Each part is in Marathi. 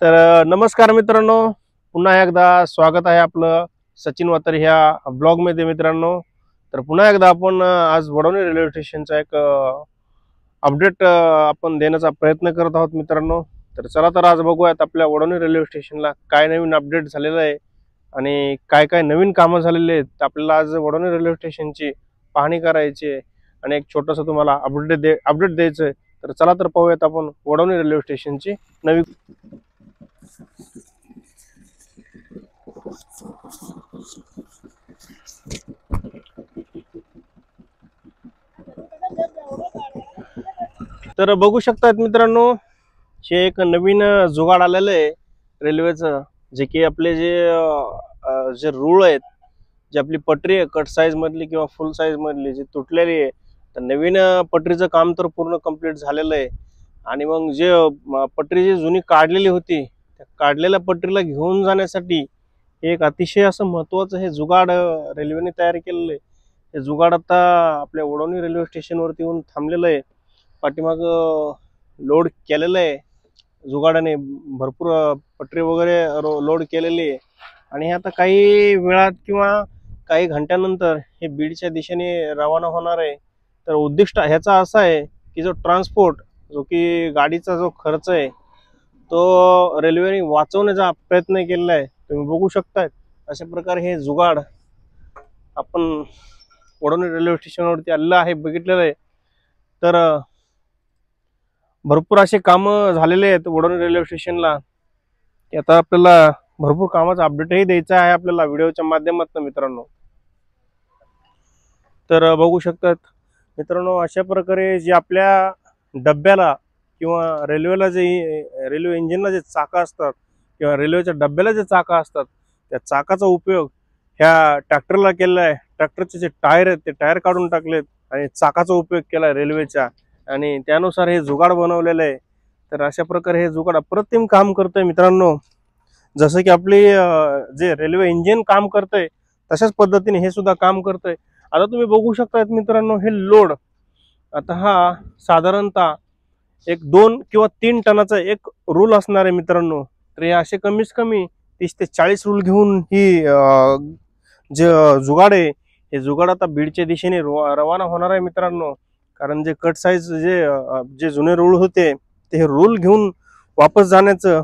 नमस्कार मित्रांनो, पुन्हा एकदा स्वागत आहे आपलं सचिन वातर ह्या ब्लॉग मध्ये मित्रांनो. तर पुन्हा एकदा आपण आज वडवणी रेल्वे स्टेशनचा एक अपडेट आपण देण्याचा प्रयत्न करत आहोत मित्रांनो. तर चला तर आज बघूयात आपल्या वडवणी रेल्वे स्टेशनला काय नवीन अपडेट झालेलं आहे आणि काय काय नवीन कामं झालेले आहेत. आपल्याला आज वडवणी रेल्वे स्टेशनची पाहणी करायची आहे आणि एक छोटंसं तुम्हाला अपडेट द्यायचं आहे. तर चला तर पाहूयात आपण वडवणी रेल्वे स्टेशनची नवीन. तर बघू शकतात मित्रांनो, हे एक नवीन जुगाड आलेलं आहे रेल्वेचं, जे की आपले जे रूळ आहेत, जी आपली पटरी आहे कट साईज मधली किंवा फुल साईज मधली जी तुटलेली आहे, तर नवीन पटरीचं काम तर पूर्ण कंप्लीट झालेलं आहे. आणि मग जे पटरी जी जुनी काढलेली होती, त्या काढलेल्या पटरीला घेऊन जाण्यासाठी एक अतिशय असं महत्त्वाचं हे जुगाड रेल्वेने तयार केलेलं आहे. हे जुगाड आता आपल्या वडवणी रेल्वे स्टेशनवरती येऊन थांबलेलं आहे. पाठीमाग लोड केलेलं आहे जुगाडाने, भरपूर पटरी वगैरे लोड केलेली आहे. आणि हे आता काही वेळात किंवा काही घंट्यानंतर हे बीडच्या दिशेने रवाना होणार आहे. तर उद्दिष्ट ह्याचा असा आहे की जो ट्रान्सपोर्ट, जो की गाडीचा जो खर्च आहे, तो रेल्वेने वाचवण्याचा प्रयत्न केलेला आहे. तुम्ही बघू शकताय अशा प्रकारे हे जुगाड आपण वडवणी रेल्वे स्टेशनवरती आलेलं आहे, बघितलेलं आहे. तर भरपूर असे काम झालेले आहेत वडवणी रेल्वे स्टेशनला. आता आपल्याला भरपूर कामाचा अपडेटही द्यायचा आहे आपल्याला व्हिडिओच्या माध्यमातून मित्रांनो. तर बघू शकतात मित्रांनो, अशा प्रकारे जे आपल्या डब्याला किंवा रेल्वेला रेल्वे इंजिनला जे चाका असतात किंवा रेल्वेच्या डब्याला जे चाका असतात, त्या चाकाचा उपयोग ह्या ट्रॅक्टरला केलेला आहे. ट्रॅक्टरचे जे टायर आहेत ते टायर काढून टाकलेत आणि चाकाचा उपयोग केला रेल्वेच्या, आणि त्यानुसार हे जुगाड बनवलेलं आहे. तर अशा प्रकारे हे जुगाड अप्रतिम काम करतंय मित्रांनो. जसं की आपली जे रेल्वे इंजिन काम करतंय तशाच पद्धतीने हे सुद्धा काम करतंय. आता तुम्ही बघू शकता मित्रांनो, हे लोड आता हा साधारणतः एक 2 किंवा 3 टनाचा एक रूल असणार आहे मित्रांनो. तर हे असे कमीत कमी 30 ते 40 रूल घेऊन ही जे जुगाड आहे, हे जुगाड आता बीडच्या दिशेने रवाना होणार आहे मित्रांनो. कारण जे कट साईज जे जुने रूळ होते, ते हे रूल घेऊन वापस जाण्याचं,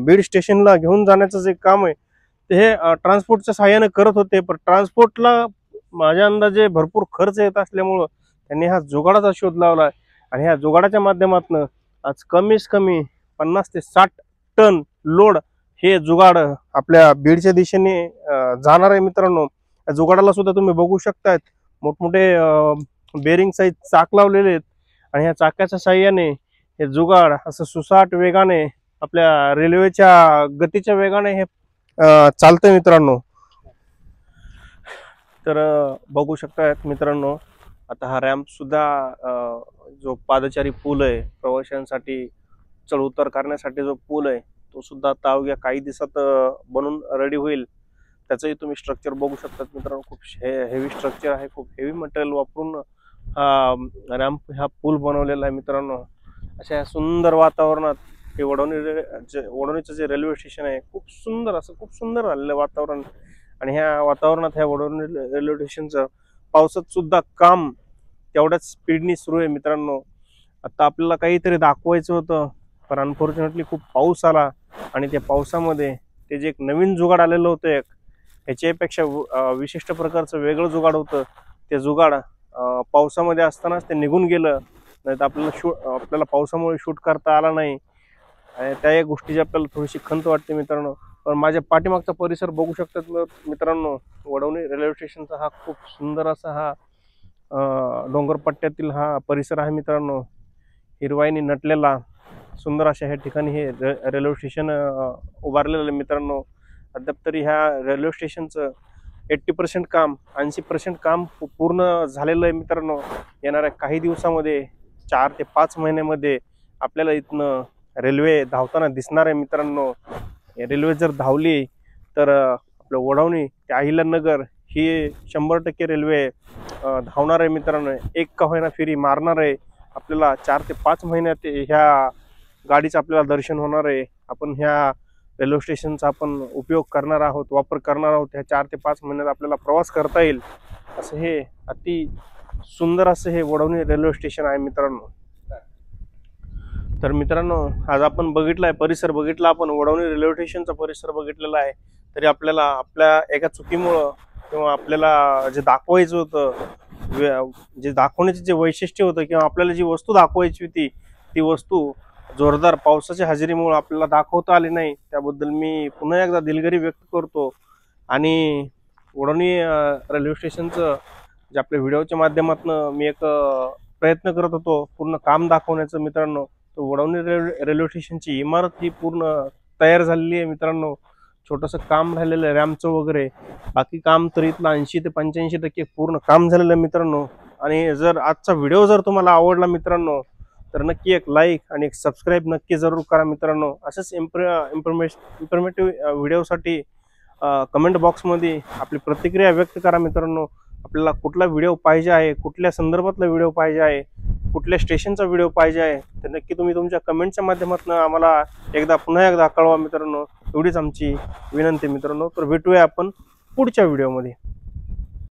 बीड स्टेशनला घेऊन जाण्याचं जे काम आहे, ते हे ट्रान्सपोर्टच्या सहाय्याने करत होते. पण ट्रान्सपोर्टला माझ्या अंदाजे भरपूर खर्च येत असल्यामुळं त्यांनी हा जुगाडाचा शोध लावला आहे. आणि ह्या जुगाडाच्या माध्यमातून आज कमीत कमी 50 ते 60 टन लोड हे जुगाड आपल्या बीडच्या दिशेने जाणार आहे मित्रांनो. या जुगाडाला सुद्धा तुम्ही बघू शकतायत मोठमोठे बेरिंग साईज चाक लावलेले आहेत. आणि ह्या चाकाच्या साह्याने हे जुगाड असं सुसाट वेगाने आपल्या रेल्वेच्या गतीच्या वेगाने हे चालतंय मित्रांनो. तर बघू शकतायत मित्रांनो, आता हा रॅम्प सुद्धा जो पादचारी पूल आहे, प्रवाशांसाठी चढ उतार करण्यासाठी जो पूल आहे, तो सुद्धा आता अवघ्या काही दिवसात बनून रेडी होईल. त्याचंही तुम्ही स्ट्रक्चर बघू शकतात मित्रांनो. खूप हेवी स्ट्रक्चर आहे, खूप हेवी मटेरियल वापरून हा रॅम्प हा पूल बनवलेला आहे मित्रांनो. अशा सुंदर वातावरणात हे वडवणीचं जे रेल्वे स्टेशन आहे, खूप सुंदर झालेलं वातावरण. आणि ह्या वातावरणात ह्या वडवणी रेल्वे स्टेशनचं पावसात सुद्धा काम तेवढ्याच स्पीडनी सुरू आहे मित्रांनो. आता आपल्याला काहीतरी दाखवायचं होतं, पण अनफॉर्च्युनेटली खूप पाऊस आला आणि त्या पावसामध्ये ते जे एक नवीन जुगाड आलेलं होतं, एक ह्याच्यापेक्षा विशिष्ट प्रकारचं वेगळं जुगाड होतं. ते जुगाड पावसामध्ये असतानाच ते निघून गेलं. नाही तर आपल्याला पावसामुळे शूट करता आला नाही. आणि त्या एक गोष्टीची आपल्याला थोडीशी खंत वाटते मित्रांनो. पण माझ्या पाठीमागचा परिसर बघू शकतात मित्रांनो. वडवणी रेल्वे स्टेशनचा हा खूप सुंदर असा हा डोंगरपट्ट्यातील हा परिसर आहे मित्रांनो. हिरवाईने नटलेला सुंदर अशा ह्या ठिकाणी हे रेल्वे स्टेशन उभारलेलं आहे मित्रांनो. अद्याप तरी ह्या रेल्वे स्टेशनचं 80% काम, 80% काम पूर्ण झालेलं आहे मित्रांनो. येणाऱ्या काही दिवसामध्ये 4 ते 5 महिन्यामध्ये आपल्याला इथनं रेल्वे धावताना दिसणार आहे मित्रांनो. रेल्वे जर धावली तर आपलं वडवणी ते अहिल्यानगर ही 100% रेल्वे धावणार आहे मित्रांनो. एक का होईना फेरी मारणार आहे. आपल्याला 4 ते 5 महिन्यात ह्या गाडीचं आपल्याला दर्शन होणार आहे. आपण ह्या रेल्वे स्टेशनचा आपण उपयोग करणार आहोत, वापर करणार आहोत. ह्या 4 ते 5 महिन्यात आपल्याला प्रवास करता येईल असं हे अति सुंदर असं हे वडवणी रेल्वे स्टेशन आहे मित्रांनो. तर मित्रांनो, आज आपण बघितलाय परिसर बघितला, आपण वडवणी रेल्वे स्टेशनचा परिसर बघितलेला आहे. तरी आपल्याला आपल्या एका चुकीमुळं किंवा आपल्याला जे दाखवायचं होतं, जे दाखवण्याचे जे वैशिष्ट्य होतं किंवा आपल्याला जी वस्तू दाखवायची होती ती वस्तू जोरदार पावसाच्या हजेरीमुळे आपल्याला दाखवता आली नाही. त्याबद्दल मी पुन्हा एकदा दिलगिरी व्यक्त करतो. आणि वडवणी रेल्वे स्टेशनचं जे आपल्या व्हिडिओच्या माध्यमातून मी एक प्रयत्न करत होतो पूर्ण काम दाखवण्याचं मित्रांनो. तर वडवणी रेल्वे स्टेशनची इमारत ही पूर्ण तयार झालेली आहे मित्रांनो. छोटंसं काम राहिलेलं आहे रॅम्पचं वगैरे, बाकी काम तर इथलं 80 ते 85% पूर्ण काम झालेलं आहे मित्रांनो. आणि जर आजचा व्हिडिओ जर तुम्हाला आवडला मित्रांनो तर नक्की एक लाईक आणि एक सबस्क्राईब नक्की जरूर करा मित्रांनो. असेच इन्फॉर्मेटिव्ह व्हिडिओसाठी कमेंट बॉक्समध्ये आपली प्रतिक्रिया व्यक्त करा मित्रांनो. आपल्याला कुठला व्हिडिओ पाहिजे आहे, कुठल्या संदर्भातला व्हिडिओ पाहिजे आहे, कुठल्या स्टेशनचा व्हिडिओ पाहिजे आहे, तर नक्की तुम्ही तुमच्या कमेंटच्या माध्यमातून आम्हाला पुन्हा एकदा कळवा मित्रांनो. एवढीच आमची विनंती मित्रांनो. तर भेटूया आपण पुढच्या व्हिडिओमध्ये.